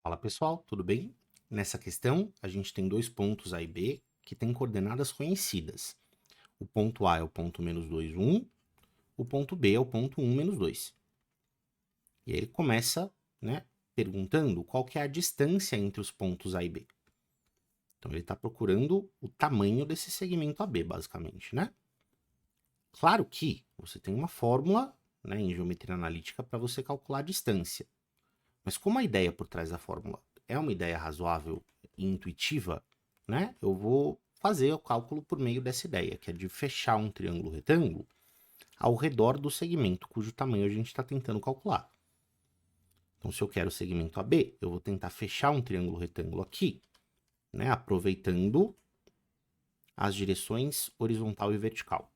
Fala pessoal, tudo bem? Nessa questão, a gente tem dois pontos A e B que têm coordenadas conhecidas. O ponto A é o ponto menos 2, 1, o ponto B é o ponto 1, menos 2. E aí ele começa, né, perguntando qual que é a distância entre os pontos A e B. Então ele está procurando o tamanho desse segmento AB, basicamente, né? Claro que você tem uma fórmula, né, em geometria analítica para você calcular a distância. Mas como a ideia por trás da fórmula é uma ideia razoável e intuitiva, né? Eu vou fazer o cálculo por meio dessa ideia, que é de fechar um triângulo retângulo ao redor do segmento cujo tamanho a gente está tentando calcular. Então, se eu quero o segmento AB, eu vou tentar fechar um triângulo retângulo aqui, né? Aproveitando as direções horizontal e vertical.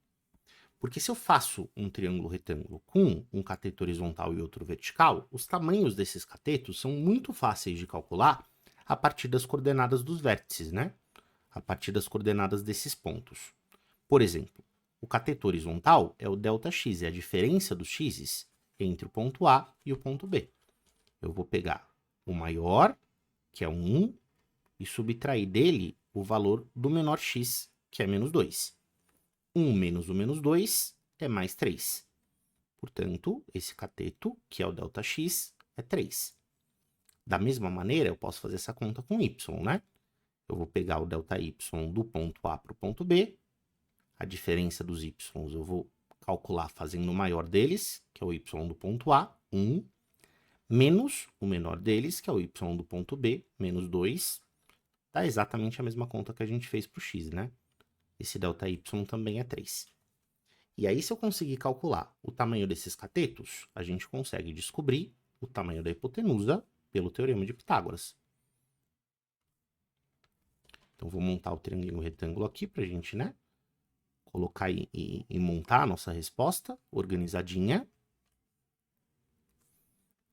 Porque se eu faço um triângulo retângulo com um cateto horizontal e outro vertical, os tamanhos desses catetos são muito fáceis de calcular a partir das coordenadas dos vértices, né? A partir das coordenadas desses pontos. Por exemplo, o cateto horizontal é o ΔX, é a diferença dos x's entre o ponto A e o ponto B. Eu vou pegar o maior, que é 1, e subtrair dele o valor do menor x, que é menos 2. 1 menos o menos 2 é mais 3. Portanto, esse cateto, que é o ΔX, é 3. Da mesma maneira, eu posso fazer essa conta com y, né? Eu vou pegar o ΔY do ponto A para o ponto B, a diferença dos y eu vou calcular fazendo o maior deles, que é o y do ponto A, 1, menos o menor deles, que é o y do ponto B, menos 2. Dá exatamente a mesma conta que a gente fez para o x, né? Esse ΔY também é 3. E aí, se eu conseguir calcular o tamanho desses catetos, a gente consegue descobrir o tamanho da hipotenusa pelo teorema de Pitágoras. Então, vou montar o triângulo retângulo aqui para a gente, né, colocar e montar a nossa resposta organizadinha.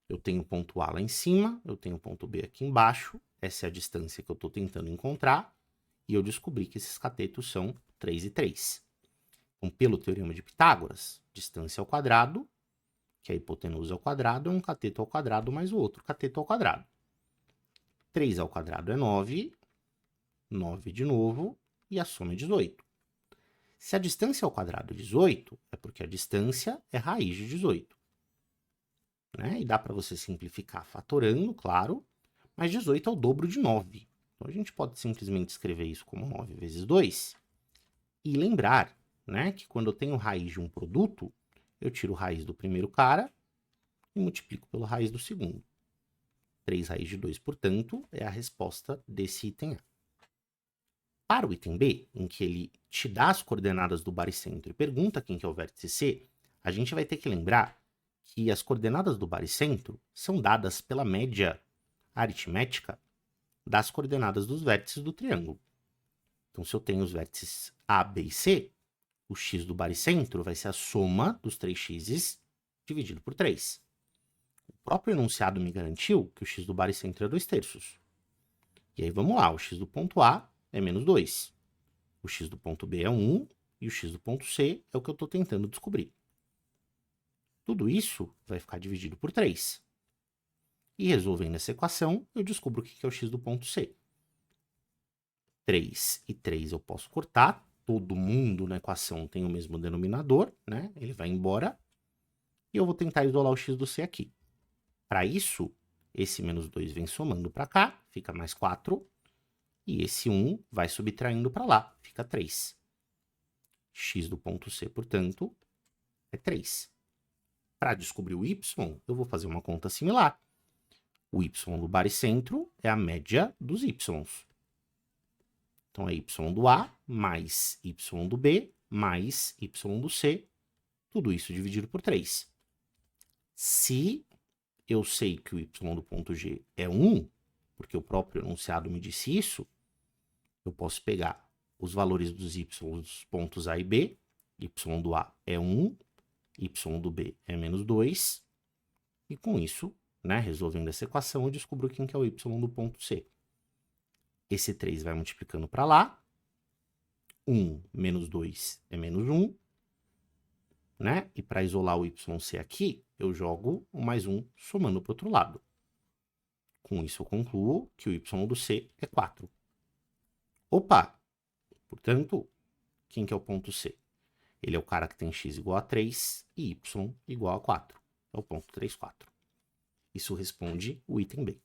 Eu tenho o ponto A lá em cima, eu tenho o ponto B aqui embaixo. Essa é a distância que eu estou tentando encontrar. E eu descobri que esses catetos são 3 e 3. Então, pelo teorema de Pitágoras, distância ao quadrado, que a hipotenusa ao quadrado, é um cateto ao quadrado mais o outro cateto ao quadrado. 3 ao quadrado é 9, 9 de novo, e a soma é 18. Se a distância ao quadrado é 18, é porque a distância é raiz de 18. Né? E dá para você simplificar fatorando, claro, mas 18 é o dobro de 9. Então a gente pode simplesmente escrever isso como 9 vezes 2. E lembrar, né, que quando eu tenho raiz de um produto, eu tiro raiz do primeiro cara e multiplico pela raiz do segundo. 3 raiz de 2, portanto, é a resposta desse item A. Para o item B, em que ele te dá as coordenadas do baricentro e pergunta quem que é o vértice C, a gente vai ter que lembrar que as coordenadas do baricentro são dadas pela média aritmética das coordenadas dos vértices do triângulo. Então, se eu tenho os vértices A, B e C, o x do baricentro vai ser a soma dos 3x dividido por 3. O próprio enunciado me garantiu que o x do baricentro é 2/3. E aí vamos lá, o x do ponto A é menos 2. O x do ponto B é 1 e o x do ponto C é o que eu estou tentando descobrir. Tudo isso vai ficar dividido por 3. E resolvendo essa equação, eu descubro o que é o x do ponto C. 3 e 3 eu posso cortar. Todo mundo na equação tem o mesmo denominador, né? Ele vai embora. E eu vou tentar isolar o x do C aqui. Para isso, esse menos 2 vem somando para cá, fica mais 4. E esse 1 vai subtraindo para lá, fica 3. X do ponto C, portanto, é 3. Para descobrir o y, eu vou fazer uma conta similar. O y do baricentro é a média dos y. Então, é y do A mais y do B mais y do C, tudo isso dividido por 3. Se eu sei que o y do ponto G é 1, porque o próprio enunciado me disse isso, eu posso pegar os valores dos y dos pontos A e B, y do A é 1, y do B é menos 2, e com isso, né, resolvendo essa equação, eu descubro quem que é o y do ponto C. Esse 3 vai multiplicando para lá, 1 menos 2 é menos 1, né? E para isolar o YC aqui, eu jogo o mais 1 somando para o outro lado. Com isso eu concluo que o y do C é 4. Opa! Portanto, quem que é o ponto C? Ele é o cara que tem x igual a 3 e y igual a 4. É o ponto 3, 4. Isso responde o item B.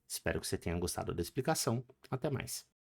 Espero que você tenha gostado da explicação. Até mais.